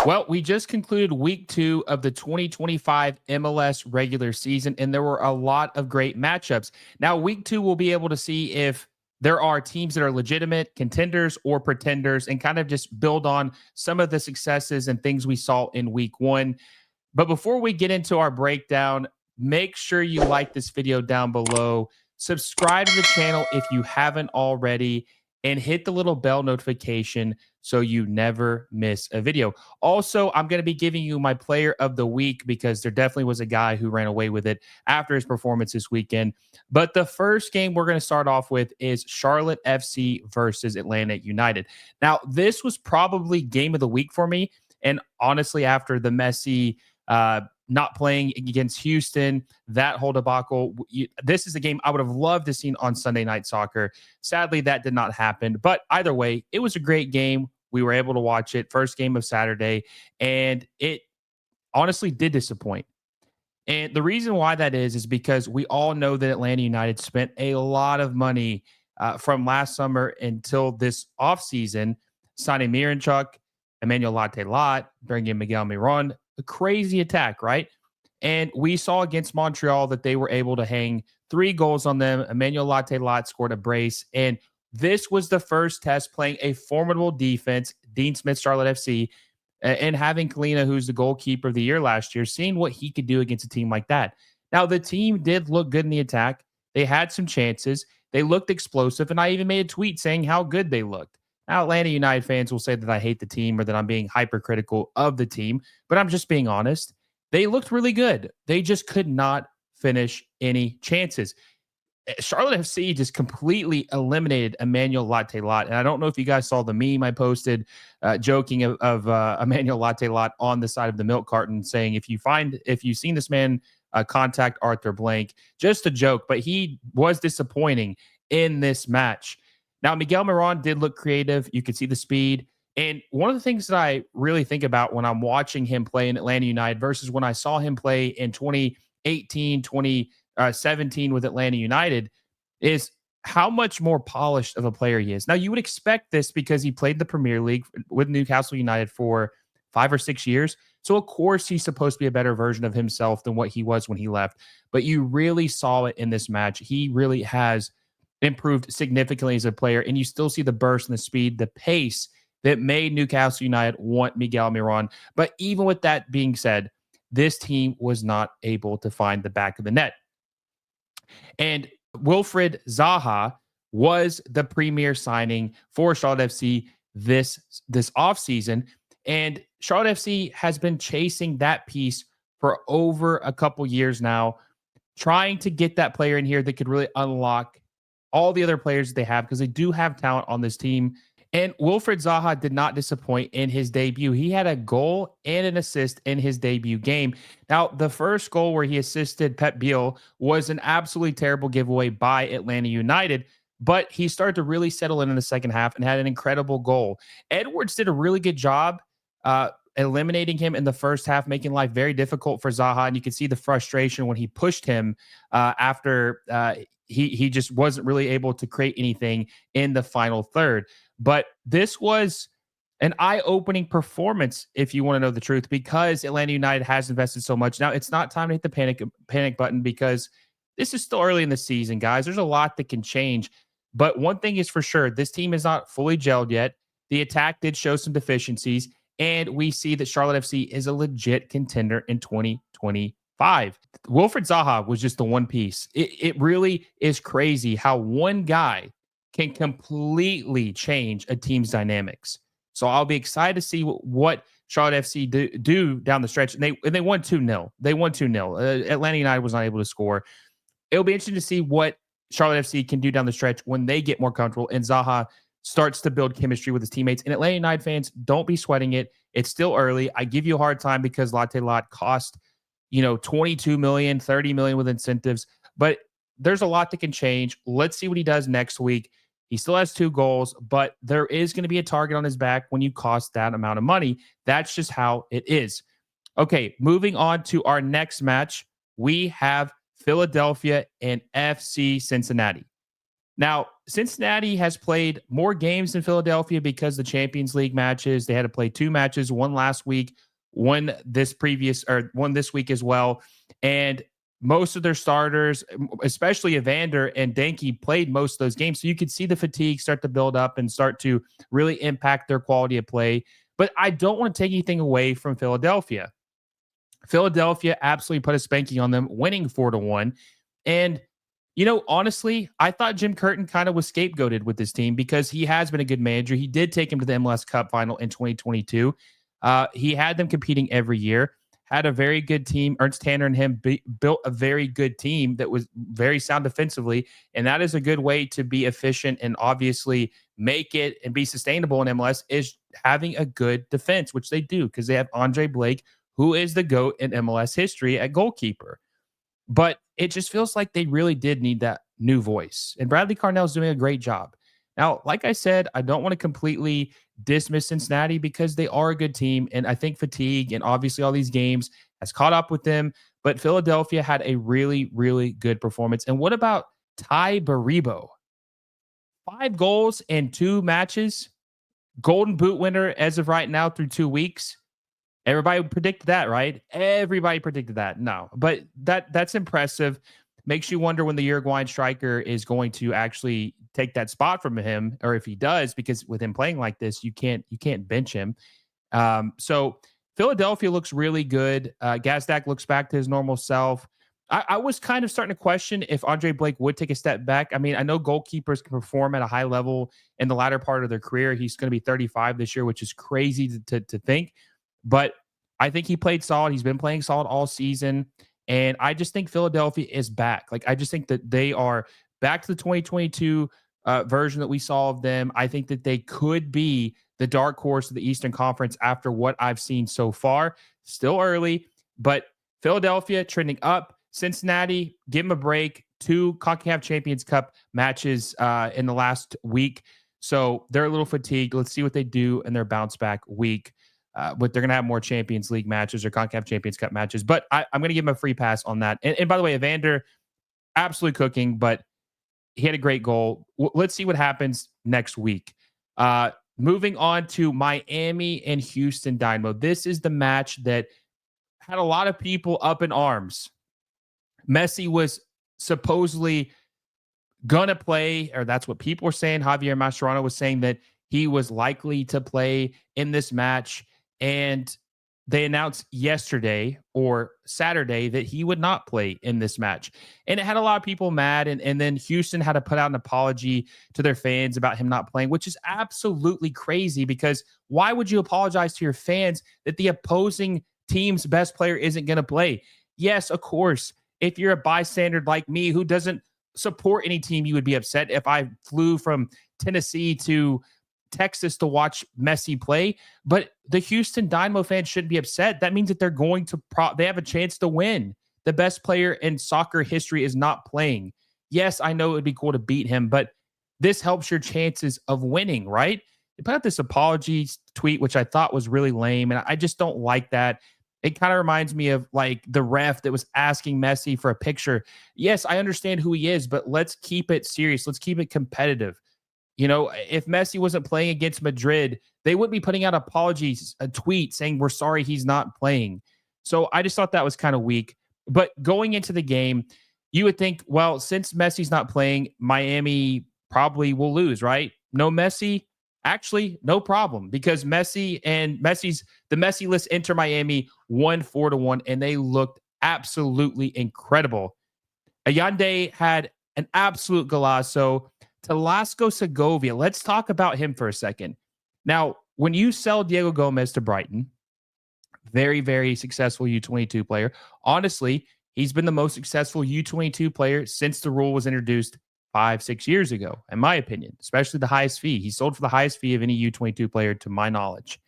Well, we just concluded week 2 of the 2025 MLS regular season, and there were a lot of great matchups. Now, week 2, we'll be able to see if there are teams that are legitimate contenders or pretenders and kind of just build on some of the successes and things we saw in week 1. But before we get into our breakdown, make sure you like this video down below, subscribe to the channel if you haven't already, and hit the little bell notification so you never miss a video. Also, I'm going to be giving you my player of the week because there definitely was a guy who ran away with it after his performance this weekend. But the first game we're going to start off with is Charlotte FC versus Atlanta United. Now, this was probably game of the week for me. And honestly, after the Messi not playing against Houston, that whole debacle. This is a game I would have loved to seen on Sunday Night Soccer. Sadly, that did not happen. But either way, it was a great game. We were able to watch it. First game of Saturday, and it honestly did disappoint. And the reason why that is because we all know that Atlanta United spent a lot of money from last summer until this offseason, signing Miranchuk, Emmanuel Latte-Lot, bringing in Miguel Miron, a crazy attack, right? And we saw against Montreal that they were able to hang 3 goals on them. Emmanuel Latte-Lot scored a brace. And this was the first test playing a formidable defense, Dean Smith, Charlotte FC, and having Kalina, who's the goalkeeper of the year last year, seeing what he could do against a team like that. Now, the team did look good in the attack. They had some chances. They looked explosive. And I even made a tweet saying how good they looked. Now, Atlanta United fans will say that I hate the team or that I'm being hypercritical of the team, but I'm just being honest. They looked really good. They just could not finish any chances. Charlotte FC just completely eliminated Emmanuel Latte-Lot. And I don't know if you guys saw the meme I posted joking of Emmanuel Latte-Lot on the side of the milk carton saying, if you've seen this man, contact Arthur Blank. Just a joke, but he was disappointing in this match. Now, Miguel Miron did look creative. You could see the speed. And one of the things that I really think about when I'm watching him play in Atlanta United versus when I saw him play in 2018, 2017 with Atlanta United is how much more polished of a player he is. Now, you would expect this because he played the Premier League with Newcastle United for 5 or 6 years. So, of course, he's supposed to be a better version of himself than what he was when he left. But you really saw it in this match. He really has improved significantly as a player, and you still see the burst and the speed, the pace that made Newcastle United want Miguel Miron. But even with that being said, this team was not able to find the back of the net. And Wilfried Zaha was the premier signing for Charlotte FC this offseason. And Charlotte FC has been chasing that piece for over a couple years now, trying to get that player in here that could really unlock all the other players that they have because they do have talent on this team. And Wilfried Zaha did not disappoint in his debut. He had a goal and an assist in his debut game. Now, the first goal where he assisted Pep Biel was an absolutely terrible giveaway by Atlanta United, but he started to really settle in the second half and had an incredible goal. Edwards did a really good job eliminating him in the first half, making life very difficult for Zaha. And you could see the frustration when he pushed him after he just wasn't really able to create anything in the final third. But this was an eye-opening performance, if you want to know the truth, because Atlanta United has invested so much. Now, it's not time to hit the panic button because this is still early in the season, guys. There's a lot that can change. But one thing is for sure, this team is not fully gelled yet. The attack did show some deficiencies, and we see that Charlotte FC is a legit contender in 2025. Wilfried Zaha was just the one piece. It really is crazy how one guy can completely change a team's dynamics. So I'll be excited to see what Charlotte FC do down the stretch. And they won 2-0. They won 2-0. Atlanta United was not able to score. It'll be interesting to see what Charlotte FC can do down the stretch when they get more comfortable and Zaha starts to build chemistry with his teammates. And Atlanta United fans, don't be sweating it. It's still early. I give you a hard time because Latte-Lot cost, 22 million, 30 million with incentives. But there's a lot that can change. Let's see what he does next week. He still has 2 goals, but there is going to be a target on his back when you cost that amount of money. That's just how it is. Okay, moving on to our next match. We have Philadelphia and FC Cincinnati. Now, Cincinnati has played more games than Philadelphia because the Champions League matches. They had to play two matches, one last week, one this week as well. And most of their starters, especially Evander and Denke, played most of those games. So you could see the fatigue start to build up and start to really impact their quality of play. But I don't want to take anything away from Philadelphia. Philadelphia absolutely put a spanking on them, winning 4-1. And honestly, I thought Jim Curtin kind of was scapegoated with this team because he has been a good manager. He did take him to the MLS Cup final in 2022. He had them competing every year, had a very good team. Ernst Tanner and him built a very good team that was very sound defensively. And that is a good way to be efficient and obviously make it and be sustainable in MLS is having a good defense, which they do because they have Andre Blake, who is the GOAT in MLS history at goalkeeper. But it just feels like they really did need that new voice. And Bradley Carnell's doing a great job. Now, like I said, I don't want to completely dismiss Cincinnati because they are a good team. And I think fatigue and obviously all these games has caught up with them. But Philadelphia had a really, really good performance. And what about Ty Baribo? 5 goals in 2 matches. Golden Boot winner as of right now through 2 weeks. Everybody predicted that, right? Everybody predicted that. No, but that's impressive. Makes you wonder when the Uruguayan striker is going to actually take that spot from him, or if he does, because with him playing like this, you can't bench him. So Philadelphia looks really good. Gazdak looks back to his normal self. I was kind of starting to question if Andre Blake would take a step back. I mean, I know goalkeepers can perform at a high level in the latter part of their career. He's going to be 35 this year, which is crazy to think. But I think he played solid. He's been playing solid all season. And I just think Philadelphia is back. Like, I just think that they are back to the 2022 version that we saw of them. I think that they could be the dark horse of the Eastern Conference after what I've seen so far. Still early, but Philadelphia trending up. Cincinnati, give them a break. 2 CONCACAF Champions Cup matches in the last week. So they're a little fatigued. Let's see what they do in their bounce back week. But they're going to have more Champions League matches or CONCACAF Champions Cup matches. But I'm going to give him a free pass on that. And by the way, Evander, absolutely cooking, but he had a great goal. Let's see what happens next week. Moving on to Miami and Houston Dynamo. This is the match that had a lot of people up in arms. Messi was supposedly going to play, or that's what people were saying. Javier Mascherano was saying that he was likely to play in this match. And they announced yesterday or Saturday that he would not play in this match. And it had a lot of people mad. And then Houston had to put out an apology to their fans about him not playing, which is absolutely crazy because why would you apologize to your fans that the opposing team's best player isn't going to play? Yes, of course. If you're a bystander like me who doesn't support any team, you would be upset if I flew from Tennessee to Texas to watch Messi play. But the Houston Dynamo fans shouldn't be upset. That means that they're going to they have a chance to win. The best player in soccer history is not playing. Yes, I know it would be cool to beat him, but this helps your chances of winning, right? They put out this apology tweet, which I thought was really lame, and I just don't like that. It kind of reminds me of like the ref that was asking Messi for a picture. Yes, I understand who he is, but let's keep it serious. Let's keep it competitive. If Messi wasn't playing against Madrid, they wouldn't be putting out apologies, a tweet saying we're sorry he's not playing. So I just thought that was kind of weak. But going into the game, you would think, well, since Messi's not playing, Miami probably will lose, right? No Messi, actually, no problem, because Messi and the Messi list enter Miami won 4-1, and they looked absolutely incredible. Allende had an absolute golazo. Talasco Segovia, let's talk about him for a second. Now, when you sell Diego Gomez to Brighton, very, very successful U22 player. Honestly, he's been the most successful U22 player since the rule was introduced 5-6 years ago, in my opinion, especially the highest fee. He sold for the highest fee of any U22 player to my knowledge.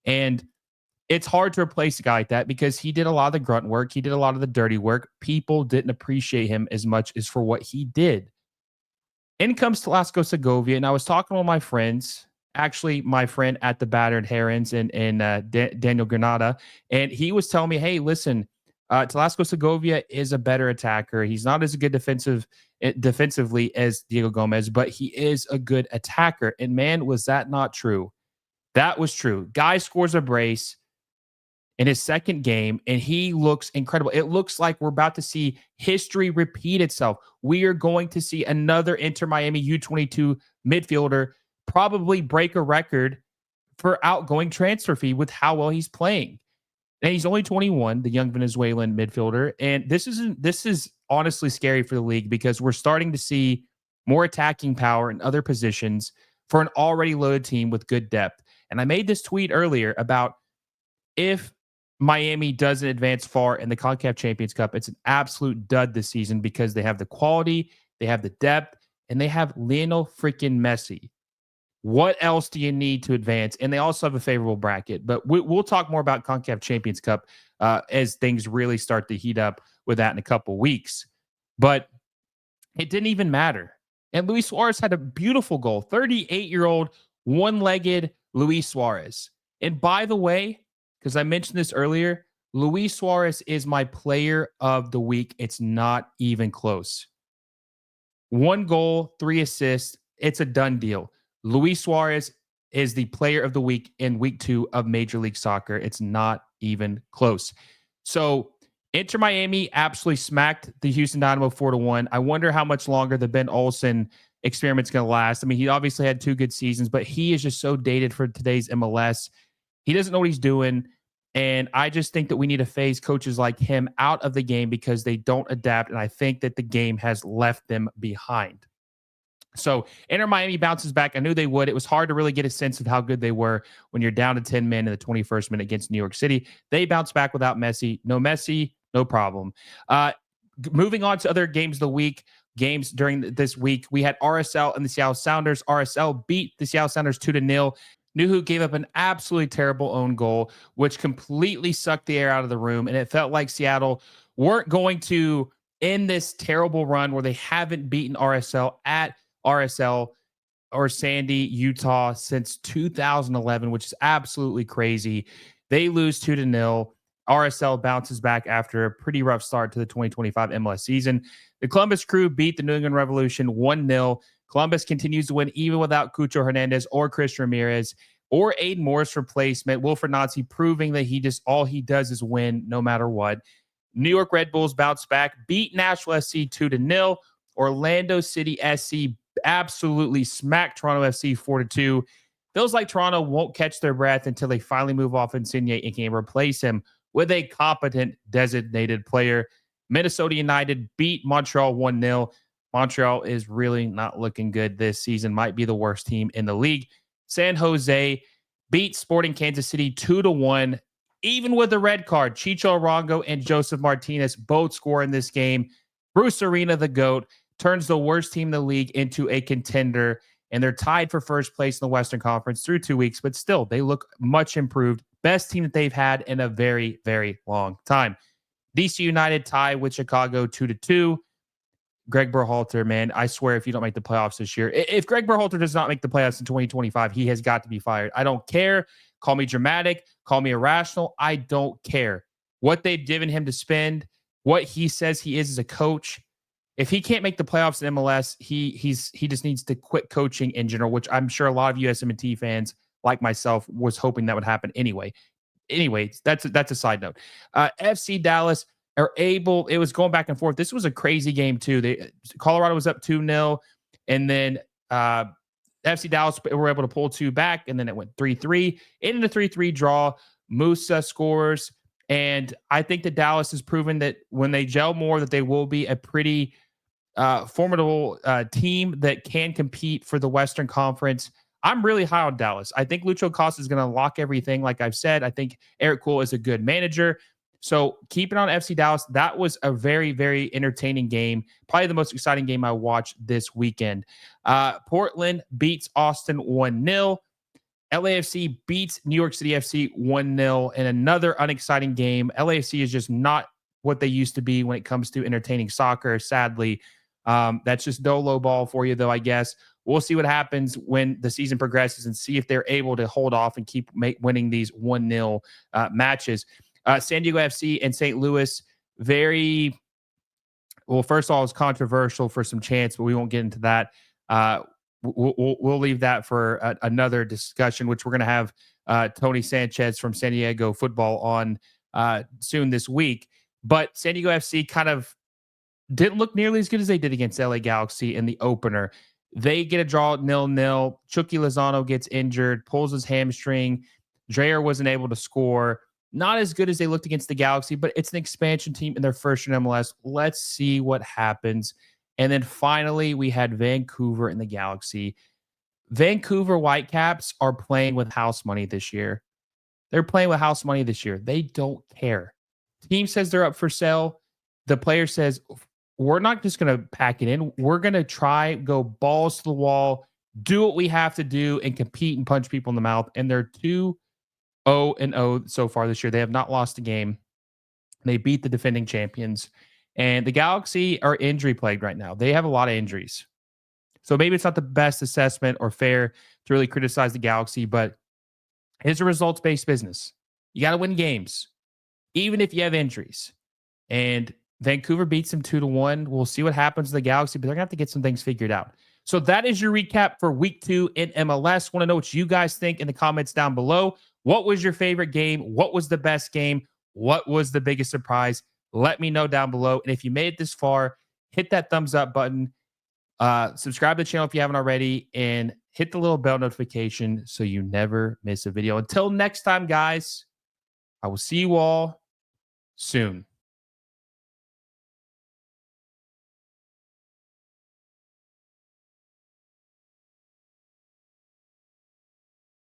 And it's hard to replace a guy like that because he did a lot of the grunt work. He did a lot of the dirty work. People didn't appreciate him as much as for what he did. In comes Talasco Segovia, and I was talking with my friends, actually my friend at the Battered Herons and Daniel Granada, and he was telling me, hey, listen, Talasco Segovia is a better attacker. He's not as good defensively as Diego Gomez, but he is a good attacker. And man, was that not true? That was true. Guy scores a brace in his second game, and he looks incredible. It looks like we're about to see history repeat itself. We are going to see another Inter Miami U22 midfielder probably break a record for outgoing transfer fee with how well he's playing. And he's only 21, the young Venezuelan midfielder. And this is honestly scary for the league because we're starting to see more attacking power in other positions for an already loaded team with good depth. And I made this tweet earlier about if Miami doesn't advance far in the CONCACAF Champions Cup, it's an absolute dud this season because they have the quality, they have the depth, and they have Lionel freaking Messi. What else do you need to advance? And they also have a favorable bracket. But we'll talk more about CONCACAF Champions Cup as things really start to heat up with that in a couple weeks. But it didn't even matter. And Luis Suarez had a beautiful goal. 38-year-old, one-legged Luis Suarez. And by the way, because I mentioned this earlier, Luis Suarez is my player of the week. It's not even close. 1 goal, 3 assists. It's a done deal. Luis Suarez is the player of the week in week 2 of Major League Soccer. It's not even close. So Inter Miami absolutely smacked the Houston Dynamo 4-1. I wonder how much longer the Ben Olsen experiment's going to last. I mean, he obviously had 2 good seasons, but he is just so dated for today's MLS. He doesn't know what he's doing. And I just think that we need to phase coaches like him out of the game because they don't adapt. And I think that the game has left them behind. So Inter Miami bounces back. I knew they would. It was hard to really get a sense of how good they were when you're down to 10 men in the 21st minute against New York City. They bounced back without Messi. No Messi, no problem. Moving on to other games of the week. Games during this week, we had RSL and the Seattle Sounders. RSL beat the Seattle Sounders 2-0. Nuhu gave up an absolutely terrible own goal, which completely sucked the air out of the room. And it felt like Seattle weren't going to end this terrible run where they haven't beaten RSL at RSL or Sandy, Utah since 2011, which is absolutely crazy. They lose 2-0. RSL bounces back after a pretty rough start to the 2025 MLS season. The Columbus Crew beat the New England Revolution 1-0. Columbus continues to win even without Cucho Hernandez or Chris Ramirez or Aiden Moore's replacement. Wilfried Zaha proving that all he does is win no matter what. New York Red Bulls bounce back, beat Nashville SC 2-0. Orlando City SC absolutely smacked Toronto FC 4-2. Feels like Toronto won't catch their breath until they finally move off Insigne and can replace him with a competent designated player. Minnesota United beat Montreal 1-0. Montreal is really not looking good this season. Might be the worst team in the league. San Jose beat Sporting Kansas City 2-1. Even with the red card, Chicho Arango and Joseph Martinez both score in this game. Bruce Arena, the GOAT, turns the worst team in the league into a contender, and they're tied for first place in the Western Conference through 2 weeks, but still, they look much improved. Best team that they've had in a very, very long time. DC United tie with Chicago 2-2. Greg Berhalter, man, I swear if you don't make the playoffs this year, if Greg Berhalter does not make the playoffs in 2025, he has got to be fired. I don't care. Call me dramatic. Call me irrational. I don't care. What they've given him to spend, what he says he is as a coach. If he can't make the playoffs in MLS, he just needs to quit coaching in general, which I'm sure a lot of USMNT fans like myself was hoping that would happen anyway. Anyways, that's a side note. FC Dallas are able, it was going back and forth. This was a crazy game too. Colorado was up 2-0, and then FC Dallas were able to pull 2 back, and then it went 3-3. In the 3-3 draw, Musa scores, and I think that Dallas has proven that when they gel more, that they will be a pretty formidable team that can compete for the Western Conference. I'm really high on Dallas. I think Lucho Costa is going to lock everything. Like I've said, I think Eric Kuhl is a good manager. So keep it on FC Dallas. That was a very, very entertaining game. Probably the most exciting game I watched this weekend. Portland beats Austin 1-0. LAFC beats New York City FC 1-0 in another unexciting game. LAFC is just not what they used to be when it comes to entertaining soccer, sadly. That's just no low ball for you, though, I guess. We'll see what happens when the season progresses and see if they're able to hold off and keep winning these 1-0 matches. San Diego FC and St. Louis very well. First of all, it's controversial for some chants, but we won't get into that. We'll leave that for another discussion, which we're going to have Tony Sanchez from San Diego Football on soon this week. But San Diego FC kind of didn't look nearly as good as they did against LA Galaxy in the opener. They get a draw at 0-0. Chucky Lozano gets injured, pulls his hamstring. Dreyer wasn't able to score. Not as good as they looked against the Galaxy, but it's an expansion team in their first year in MLS. Let's see what happens. And then finally, we had Vancouver and the Galaxy. Vancouver Whitecaps are playing with house money this year. They're playing with house money this year. They don't care. Team says they're up for sale. The player says, we're not just going to pack it in. We're going to try, go balls to the wall, do what we have to do, and compete and punch people in the mouth. And they're 2-0-0 so far this year. They have not lost a game. They beat the defending champions. And the Galaxy are injury plagued right now. They have a lot of injuries. So maybe it's not the best assessment or fair to really criticize the Galaxy, but it's a results-based business. You got to win games, even if you have injuries. And Vancouver beats them 2-1. We'll see what happens to the Galaxy, but they're going to have to get some things figured out. So that is your recap for week 2 in MLS. Want to know what you guys think in the comments down below. What was your favorite game? What was the best game? What was the biggest surprise? Let me know down below. And if you made it this far, hit that thumbs up button. Subscribe to the channel if you haven't already, and hit the little bell notification so you never miss a video. Until next time, guys, I will see you all soon.